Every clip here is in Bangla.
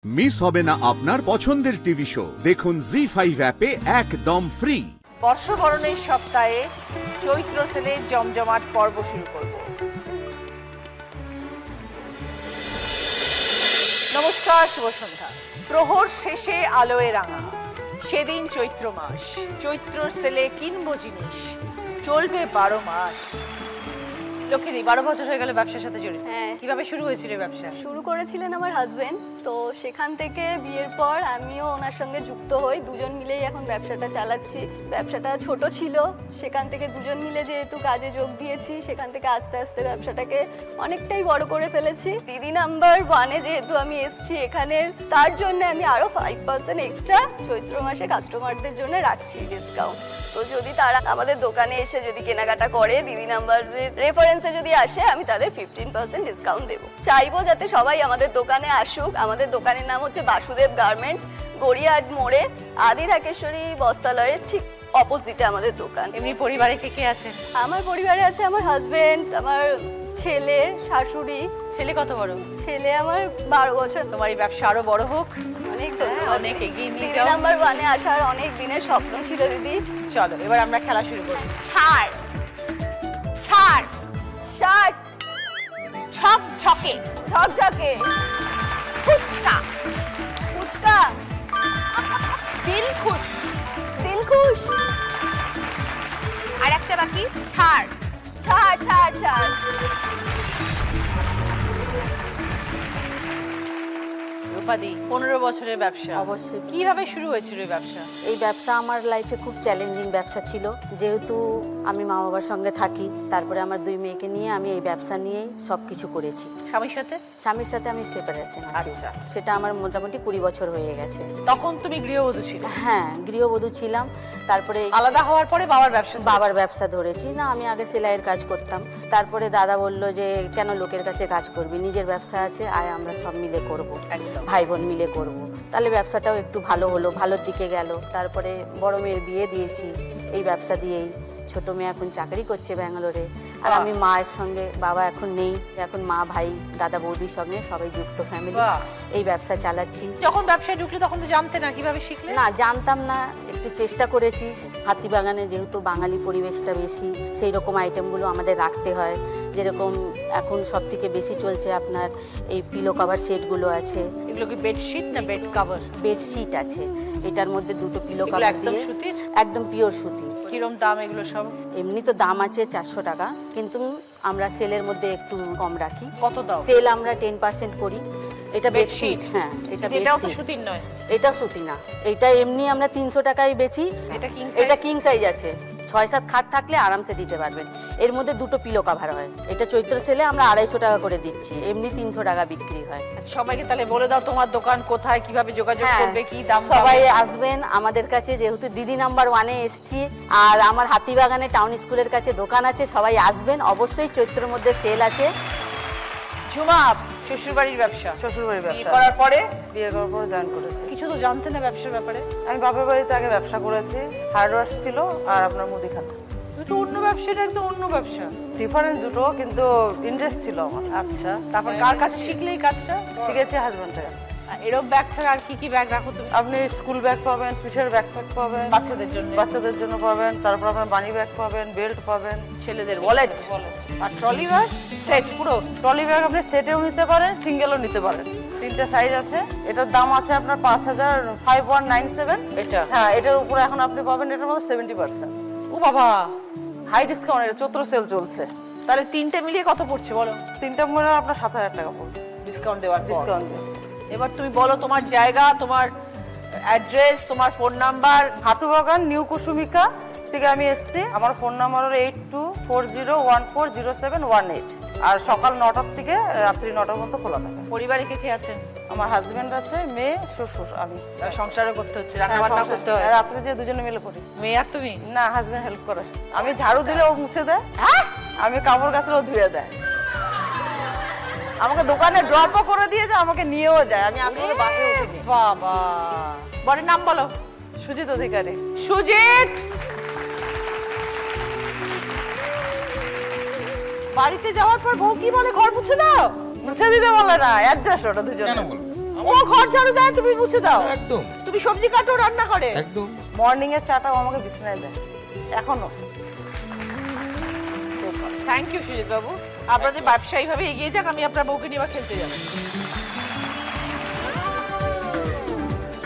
মিস হবে না আপনার পছন্দের টিভি শো, দেখুন জি5 অ্যাপে একদম ফ্রি। বর্ষবরণের সপ্তাহে চৈত্র সেলের জমজমাট পর্ব শুরু করব। নমস্কার, শুভ সন্ধ্যা। প্রহর শেষে আলোয় রাঙা সেদিন চৈত্র মাস। চৈত্র সেলে কিনবো জিনিস, চলবে 12 মাস। লক্ষ্মীদি, 12 বছর হয়ে গেল ব্যবসার সাথে জড়িত। কিভাবে শুরু হয়েছিল ব্যবসা? শুরু করেছিলেন আমার হাজবেন্ড, তো সেখান থেকে বিয়ের পর আমিও ওনার সঙ্গে যুক্ত হই। দুজন মিলেই এখন ব্যবসাটা চালাচ্ছি। ব্যবসাটা ছোট ছিল, সেখান থেকে দুজন মিলে যেহেতু কাজে যোগ দিয়েছি, সেখান থেকে আস্তে আস্তে ব্যবসাটাকে অনেকটাই বড় করে ফেলেছি। দিদি নাম্বার 1-এ যেহেতু আমি এসছি এখানে, তার জন্য আমি আরো 5% এক্সট্রা চৈত্র মাসে কাস্টমারদের জন্য রাখছি ডিসকাউন্ট। তো যদি তারা আমাদের দোকানে এসে যদি কেনাকাটা করে, দিদি নাম্বারের রেফারেন্সে যদি আসে, আমি তাদের 15% ডিসকাউন্ট দেবো। চাইবো যাতে সবাই আমাদের দোকানে আসুক। আমাদের দোকানের নাম হচ্ছে বাসুদেব গার্মেন্টস, গড়িয়াহাট মোড়ে আদি ঢাকেশ্বরী বস্ত্রালয়ের ঠিক অপোজিটে আমাদের দোকান। এমনি পরিবারে কে কে আছে? আমার পরিবারে আছে আমার হাজবেন্ড, আমার ছেলে, শাশুড়ি। ছেলে কত বড়? ছেলে আমার 12 বছর। তোমার এই ব্যবসা আরো বড় হোক, অনেক অনেক এগিয়ে নিয়ে দিদি যাও। নাম্বার 1-এ আসার অনেক দিনের স্বপ্ন ছিল দিদি। চলো এবার আমরা খেলা শুরু করি। ছাড় ছাড় শার্ট, ছক ছকে ঝকঝকে, ফুচকা ফুচকা, দিল খুশ। দিলখুশ, আর একটা বাকি, ছাড়। ছাড় ছাড় ছাড়। রূপাদি, 15 বছরের ব্যবসা। অবশ্যই। কিভাবে শুরু হয়েছিল এই ব্যবসা? এই ব্যবসা আমার লাইফে খুব চ্যালেঞ্জিং ব্যবসা ছিল, যেহেতু আমি মা বাবার সঙ্গে থাকি। তারপরে আমার 2 মেয়েকে নিয়ে আমি এই ব্যবসা নিয়েই সব কিছু করেছি। স্বামীর সাথে? স্বামীর সাথে আমি সেপারেশন আছি। আচ্ছা। সেটা আমার মোটামুটি 20 বছর হয়ে গেছে। তখন তুমি গৃহবধূ ছিলে? হ্যাঁ, গৃহবধূ ছিলাম। তারপরে আলাদা হওয়ার পরে বাবার ব্যবসা ধরেছি। না, আমি আগে সেলাইয়ের কাজ করতাম। তারপরে দাদা বলল যে কেন লোকের কাছে কাজ করবি, নিজের ব্যবসা আছে, আয় আমরা সব মিলে করব, একদম ভাই বোন মিলে করব। তাহলে ব্যবসাটাও একটু ভালো হলো, ভালোর দিকে গেল। তারপরে বড় মেয়ের বিয়ে দিয়েছি এই ব্যবসা দিয়েই। ছোট মেয়ে এখন চাকরি করছে ব্যাঙ্গালোরে। আর আমি মায়ের সঙ্গে, বাবা এখন নেই, এখন মা, ভাই, দাদা, বৌদির সঙ্গে সবাই যুক্ত ফ্যামিলি এই ব্যবসা চালাচ্ছি। যখন ব্যবসায় ঢুকলে তখন তো জানতে না, কিভাবে শিখলে? না, জানতাম না, একটু চেষ্টা করেছি। হাতিবাগানে যেহেতু বাঙালি পরিবেশটা বেশি, সেই রকম আইটেমগুলো আমাদের রাখতে হয়। যেরকম এখন সব থেকে বেশি চলছে আপনার এই পিলো কভার সেটগুলো আছে। এগুলো কি বেডশিট না বেড কভার? বেডশিট আছে, এটার মধ্যে 2টো পিলো কভার দিয়ে, সুতির, একদম পিওর সুতি। কিরম দাম এগুলো সব? এমনি তো দাম আছে 400 টাকা, কিন্তু আমরা সেলের মধ্যে একটু কম রাখি। কত দাও? সেল আমরা 10% করি। এটা বেডশিট। হ্যাঁ, এটাও তো সুতির নয়? এটা সুতি না, এটা এমনি আমরা 300 টাকায় বেচি। এটা কিং সাইজ আছে, 6-7 খাট থাকলে আরামসে দিতে পারবেন। এর মধ্যে 2টো পিলো কভার হয়। এটা চৈত্র সেলে আমরা 250 টাকা করে দিচ্ছি, এমনি 300 টাকা বিক্রি হয়। সবাইকে তাহলে বলে দাও তোমার দোকান কোথায়, কিভাবে যোগাযোগ করবে, কি দাম। সবাই আসবেন আমাদের কাছে, যেহেতু দিদি নাম্বার 1-এ এসছি। আর আমার হাতিবাগানে টাউন স্কুলের কাছে দোকান আছে, সবাই আসবেন অবশ্যই। চৈত্রের মধ্যে সেল আছে। ঝুমা, শ্বশুরবাড়ির ব্যবসা? শ্বশুরবাড়ির ব্যবসা। বিয়ে করার পরে? বিয়ে করার পরে জয়েন করেছি। কিছু তো জানতে না ব্যবসার ব্যাপারে? আমি বাপের বাড়িতে আগে ব্যবসা করেছি, হার্ডওয়্যার ছিল আর আপনার মুদিখানা। তো অন্য ব্যবসাটা একদম অন্য ব্যবসা। ডিফারেন্স দুটো, কিন্তু ইন্টারেস্ট ছিল আমার। আচ্ছা, তারপর কার কাছে শিখলে এই কাজটা? শিখেছি হাজব্যান্ডের কাছে। এরকম ব্যাগ ছাড়া আর কি কি ব্যাগ রাখো তুমি? আপনি স্কুল ব্যাগ পাবেন, পিঠের ব্যাকপ্যাক পাবেন বাচ্চাদের জন্য পাবেন, তারপর আপনার বানি ব্যাগ পাবেন, বেল্ট পাবেন, ছেলেদের ওয়ালেট, আর ট্রলি ব্যাগ সেট পুরো। ট্রলি ব্যাগ আপনি সেটেও নিতে পারেন, সিঙ্গেলও নিতে পারেন। 3টে সাইজ আছে। এটার দাম আছে আপনার 5,5197। এটা? হ্যাঁ, এটার উপরে এখন আপনি পাবেন এটার মধ্যে 70%। ও বাবা, হাই ডিসকাউন্ট, এটা চৈত্র সেল চলছে। তাহলে 3টে মিলিয়ে কত পড়ছে বলো? 3টা মিলে আপনার 7,000 টাকা পড়বে ডিসকাউন্ট দেওয়ার পর। ডিসকাউন্ট। এবার তুমি বলো তোমার জায়গা, তোমার অ্যাড্রেস, তোমার phone number. Hatibagan new Kusumika থেকে আমি এসেছি। আমার ফোন নাম্বার হলো 8240140718। আর সকাল 9টার থেকে রাত্রি 9টার পর্যন্ত খোলা থাকে। পরিবারে কে কে আছেন? আমার হাজবেন্ড আছে, মেয়ে, শ্বশুর, আমি। সংসারও করতে হচ্ছে, রান্না বান্না করতে হয়? রাত্রে যে দুজনে মিলে করি। মেয়ে আর তুমি? না, হাজবেন্ড হেল্প করে। আমি ঝাড়ু দিলে ও মুছে দেয়, আমি কাপড় কাচলে ও ধুয়ে দেয়। আমাকে দোকানে ড্রপও করে দিয়ে যায়, আমাকে নিয়েও যায়। আমি আজকে বাসে উঠিনি। বাবা, বরের নাম বলো। সুজিত অধিকারী। সুজিত, বাড়িতে যাওয়ার পর বউ কি বলে? ঘর মুছে দাও। মুছে দিতে বলে না, অ্যাডজাস্ট ওটা দুজনে। কেন বলবো? ও ঘর ঝাড়ু দেয়, তুমি মুছে দাও। একদম তুমি সবজি কাটো, রান্না করে। একদম। মর্নিং এর চাটাও আমাকে বিছানায় দেয় এখনো। থ্যাংক ইউ সুজিত বাবু, আপনাদের ব্যবসায়ী ভাবে এগিয়ে যাক, আমি আপনার বউকে নিয়ে খেলতে যাব।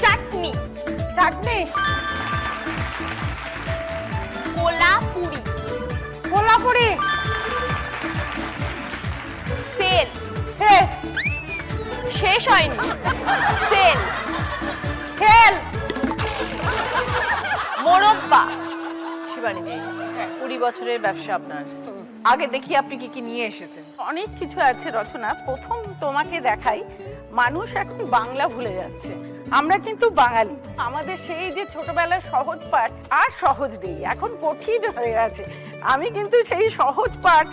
চাটনি, চাটনি, কোলাপুরি, কোলাপুরি, সেল, শেষ, শেষ হয়নি, সেল, খেল, মোরব্বা। শিবানী দি, 20 বছরের ব্যবসা আপনার, আগে দেখি আপনি কি কি নিয়ে এসেছেন। অনেক কিছু আছে রচনা। প্রথম তোমাকে দেখাই, মানুষ এখন বাংলা ভুলে যাচ্ছে। আমরা কিন্তু বাঙালি, আমাদের সেই যে ছোটবেলার সহজ পাঠ আর সহজ নেই, এখন কঠিন হয়ে গেছে। আমি কিন্তু সেই সহজ পাঠ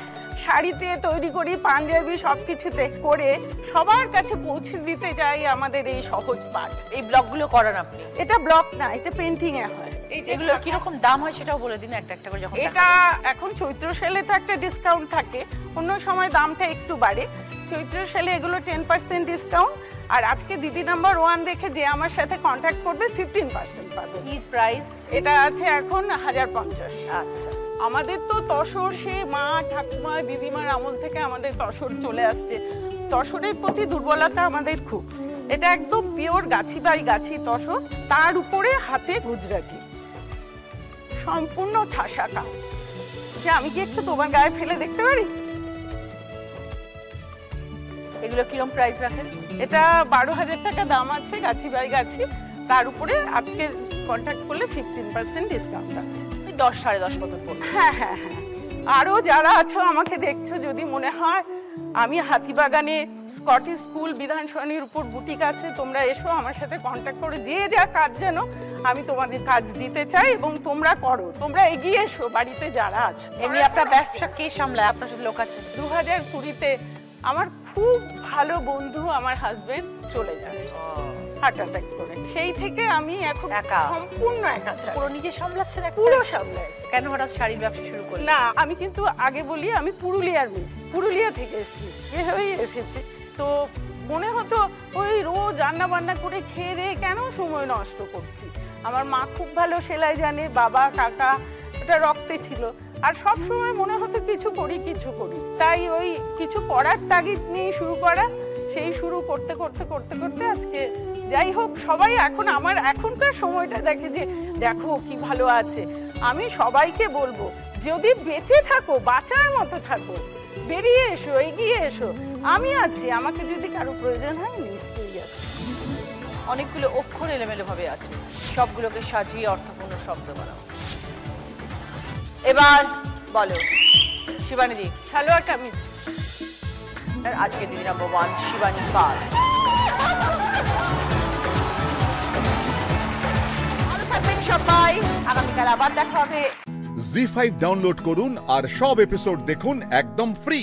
শাড়িতে তৈরি করি, পাঞ্জাবি সবকিছুতে করে সবার কাছে পৌঁছে দিতে চাই আমাদের এই সহজ পাঠ। এই ব্লগগুলো করেন আপনি? এটা ব্লক না, এটা পেন্টিং এ হয়। এই যে এগুলো কিরকম দাম হয় সেটাও বলে দিন একটা একটা করে। যখন এটা এখন চৈত্র সেলে তো একটা ডিসকাউন্ট থাকে, অন্য সময় দামটা একটু বাড়ে। চৈত্র সেলে এগুলো 10% ডিসকাউন্ট, আর আজকে দিদি নাম্বার 1 দেখে যে আমার সাথে কন্ট্যাক্ট করবে 15% পাবে। কি প্রাইস? এটা আছে এখন 1050। আচ্ছা, আমাদের তো তসর সে মা ঠাকুমা দিদিমার আমল থেকে আমাদের তসর চলে আসছে। তসরের প্রতি দুর্বলতা আমাদের খুব। এটা একদম পিওর গাছি বাই গাছি তসর, তার উপরে হাতে গুজরাটি, সম্পূর্ণ ঠাসা কাজ। যে আমি কি একটু তোমার গায়ে ফেলে দেখতে পারি? এগুলো কিরকম প্রাইস রাখেন? এটা 12,000 টাকা দাম আছে গাছি বাই গাছি, তার উপরে আজকে কন্ট্যাক্ট করলে 15% ডিসকাউন্ট আছে। 10 10.5 মতো পড়বে। হ্যাঁ হ্যাঁ হ্যাঁ। আরও যারা আছো আমাকে দেখছো, যদি মনে হয় আমি হাতিবাগানে স্কটিশ স্কুল বিধান সরণির উপর বুটিক আছে, তোমরা এসো আমার সাথে কন্ট্যাক্ট করে যে যা কাজ যেন আমি তোমাদের কাজ দিতে চাই, এবং তোমরা করো, তোমরা এগিয়ে এসো বাড়িতে যারা আছো। এমনি আপনার ব্যবসা কে সামলায়? আপনার সাথে লোক আছে? 2020-তে আমার খুব ভালো বন্ধু আমার হাজবেন্ড চলে যায় হার্ট অ্যাটাক করে, সেই থেকে আমি এখন একা? সম্পূর্ণ একা চালাই। পুরো নিজে সামলাচ্ছেন? পুরো সামলাই। কেন হঠাৎ শাড়ির ব্যবসা শুরু করলেন? না, আমি কিন্তু আগে বলি আমি পুরুলিয়ার মেয়ে, পুরুলিয়া থেকে এসেছি, এ হয়েই এসেছি। তো মনে হতো ওই রোজ রান্না বান্না করে খেয়ে দিয়ে কেন সময় নষ্ট করছি। আমার মা খুব ভালো সেলাই জানে, বাবা কাকা ওটা রক্তে ছিল, আর সব সময় মনে হতো কিছু করি কিছু করি, তাই ওই কিছু করার তাগিদ নিয়ে শুরু করা। সেই শুরু করতে করতে করতে করতে আজকে যাই হোক, সবাই এখন আমার এখনকার সময়টা দেখে যে দেখো কি ভালো আছে। আমি সবাইকে বলবো, যদি বেঁচে থাকো, বাঁচার মতো থাকো, বেরিয়ে এসো, এগিয়ে এসো, আমি আছি। আমাকে যদি কারো প্রয়োজন হয় নিশ্চয়ই আছে। অনেকগুলো অক্ষর এলোমেলো ভাবে আছে, সবগুলোকে সাজিয়ে অর্থপূর্ণ শব্দ বানাও। এবার বলো শিবানী দি। সালোয়ার কামিজ। আজকে দিদি নাম্বার 1 শিবানী পাল। ভালো থাকবেন সবাই, আগামীকাল আবার দেখা হবে। জি5 ডাউনলোড করুন আর সব এপিসোড দেখুন একদম ফ্রি।